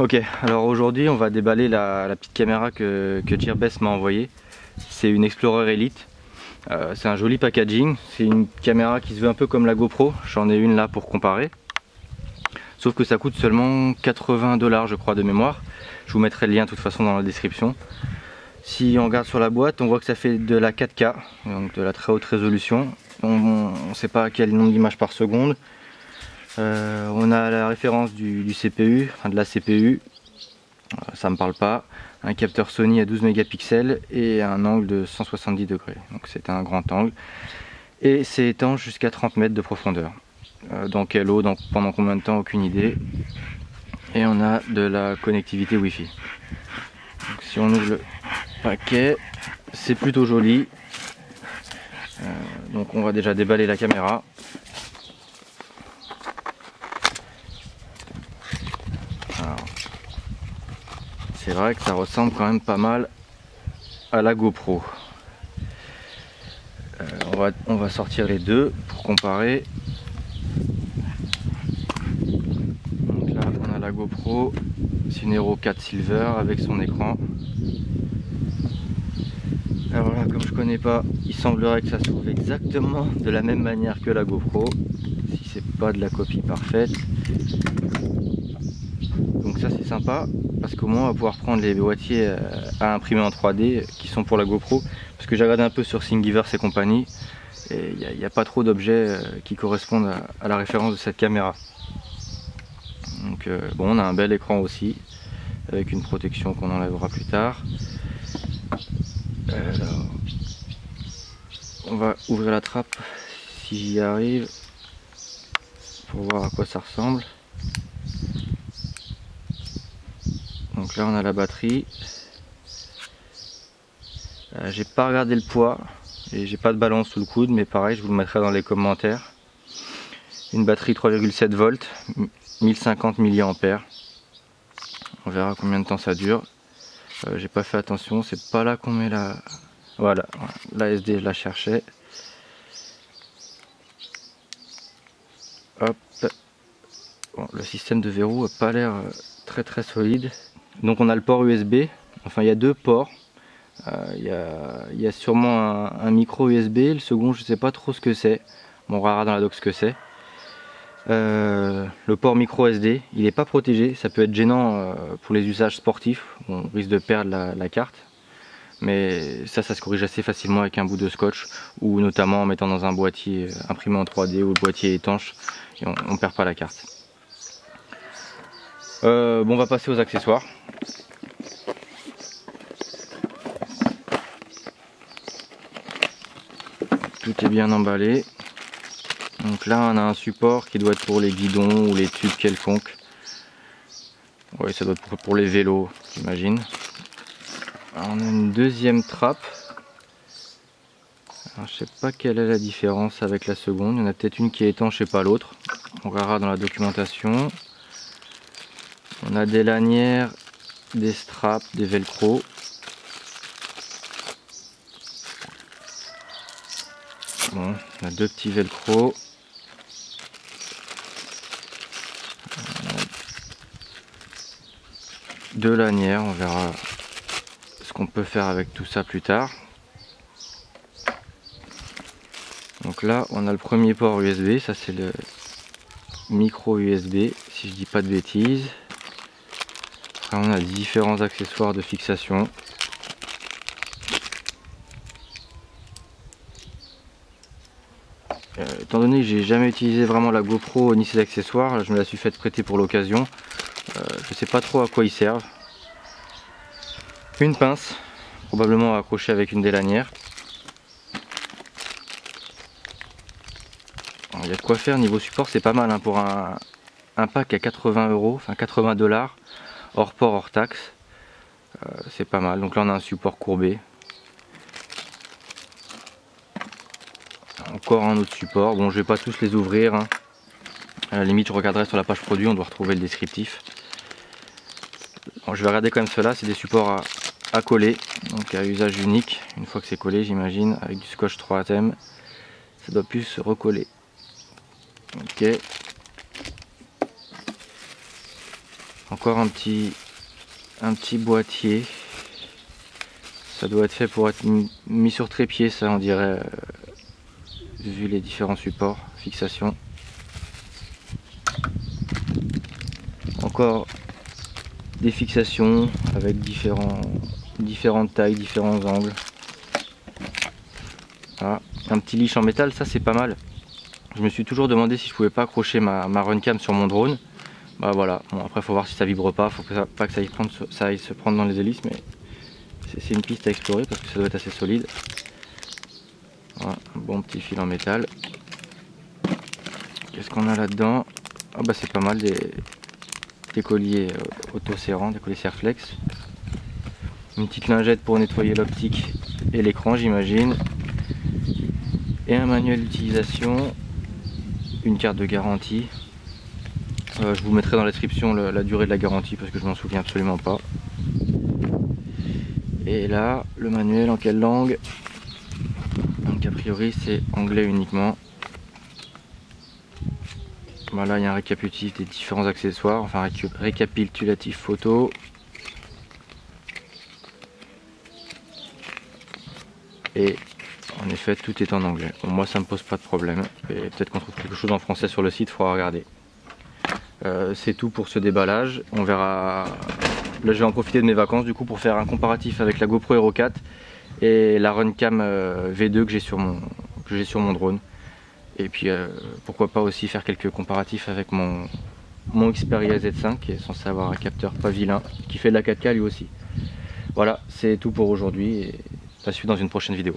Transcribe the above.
Ok, alors aujourd'hui on va déballer la petite caméra que Gearbest m'a envoyée. C'est une Explorer Elite. C'est un joli packaging. C'est une caméra qui se veut un peu comme la GoPro. J'en ai une là pour comparer. Sauf que ça coûte seulement 80 $ je crois de mémoire. Je vous mettrai le lien de toute façon dans la description. Si on regarde sur la boîte, on voit que ça fait de la 4K, donc de la très haute résolution. On ne sait pas quel nombre d'images par seconde. On a la référence du CPU, enfin de la CPU, ça me parle pas. Un capteur Sony à 12 mégapixels et un angle de 170 degrés, donc c'est un grand angle. Et c'est étanche jusqu'à 30 mètres de profondeur. Dans quelle eau, pendant combien de temps, aucune idée. Et on a de la connectivité Wi-Fi. Donc si on ouvre le paquet, c'est plutôt joli. Donc on va déjà déballer la caméra. C'est vrai que ça ressemble quand même pas mal à la GoPro. On va sortir les deux pour comparer. Donc là on a la GoPro, c'est une Hero 4 Silver avec son écran. Alors là, comme je connais pas, il semblerait que ça s'ouvre exactement de la même manière que la GoPro, si c'est pas de la copie parfaite. Donc ça c'est sympa, parce qu'au moins on va pouvoir prendre les boîtiers à imprimer en 3D qui sont pour la GoPro, parce que j'ai regardé un peu sur Thingiverse et compagnie, et il n'y a pas trop d'objets qui correspondent à la référence de cette caméra. Donc bon, on a un bel écran aussi, avec une protection qu'on enlèvera plus tard. Alors, on va ouvrir la trappe si j'y arrive, pour voir à quoi ça ressemble. Donc là on a la batterie. J'ai pas regardé le poids et j'ai pas de balance sous le coude, mais pareil je vous le mettrai dans les commentaires. Une batterie 3,7 volts, 1050 mAh. On verra combien de temps ça dure. J'ai pas fait attention, c'est pas là qu'on met la... Voilà, la SD je la cherchais. Hop. Bon, le système de verrou a pas l'air très solide. Donc on a le port USB, enfin il y a deux ports. Il y a sûrement un micro USB, le second je sais pas trop ce que c'est. Bon, on verra dans la doc ce que c'est. Le port micro SD, il n'est pas protégé, ça peut être gênant pour les usages sportifs, on risque de perdre la carte. Mais ça se corrige assez facilement avec un bout de scotch, ou notamment en mettant dans un boîtier imprimé en 3D où le boîtier est étanche et on ne perd pas la carte. Bon, on va passer aux accessoires. Tout est bien emballé. Donc là on a un support qui doit être pour les guidons ou les tubes quelconques. Oui, ça doit être pour les vélos, j'imagine. On a une deuxième trappe. Alors, je sais pas quelle est la différence avec la seconde. Il y en a peut-être une qui est étanche et pas l'autre. On verra dans la documentation. On a des lanières, des straps, des velcro. Bon, on a deux petits velcro. Deux lanières, on verra ce qu'on peut faire avec tout ça plus tard. Donc là on a le premier port USB, ça c'est le micro USB si je dis pas de bêtises. Après on a différents accessoires de fixation. Étant donné que j'ai jamais utilisé vraiment la GoPro ni ses accessoires, je me la suis fait prêter pour l'occasion. Je sais pas trop à quoi ils servent. Une pince, probablement accrochée avec une des lanières. Il y a de quoi faire niveau support, c'est pas mal hein, pour un pack à 80 €, enfin 80 $, hors port, hors taxe. C'est pas mal. Donc là on a un support courbé. Encore un autre support. Bon, je vais pas tous les ouvrir. Hein. À la limite, je regarderai sur la page produit, on doit retrouver le descriptif. Bon, je vais regarder quand même ceux-là, c'est des supports à coller, donc à usage unique. Une fois que c'est collé, j'imagine, avec du scotch 3M, ça doit plus se recoller. Ok. Donc encore un petit boîtier. Ça doit être fait pour être mis sur trépied, ça on dirait, vu les différents supports, fixation. Encore des fixations avec différentes tailles, différents angles. Voilà. Un petit leash en métal, ça c'est pas mal. Je me suis toujours demandé si je pouvais pas accrocher ma runcam sur mon drone. Bah voilà, bon après faut voir si ça vibre pas, faut pas que ça aille se prendre dans les hélices, mais c'est une piste à explorer parce que ça doit être assez solide. Voilà, un bon petit fil en métal. Qu'est-ce qu'on a là-dedans? Ah bah c'est pas mal, des colliers auto-serrants, des colliers Serflex. Une petite lingette pour nettoyer l'optique et l'écran j'imagine. Et un manuel d'utilisation, une carte de garantie. Je vous mettrai dans la description la durée de la garantie parce que je m'en souviens absolument pas. Et là, le manuel en quelle langue? Donc a priori c'est anglais uniquement. Voilà, il y a un récapitulatif des différents accessoires, enfin récapitulatif photo. Et en effet tout est en anglais. Bon, moi ça me pose pas de problème. Et peut-être qu'on trouve quelque chose en français sur le site, il faudra regarder. C'est tout pour ce déballage. On verra. Là je vais en profiter de mes vacances du coup pour faire un comparatif avec la GoPro Hero 4 et la Runcam V2 que j'ai sur mon drone. Et puis pourquoi pas aussi faire quelques comparatifs avec mon Xperia Z5 qui est censé avoir un capteur pas vilain, qui fait de la 4K lui aussi. Voilà, c'est tout pour aujourd'hui et à suivre dans une prochaine vidéo.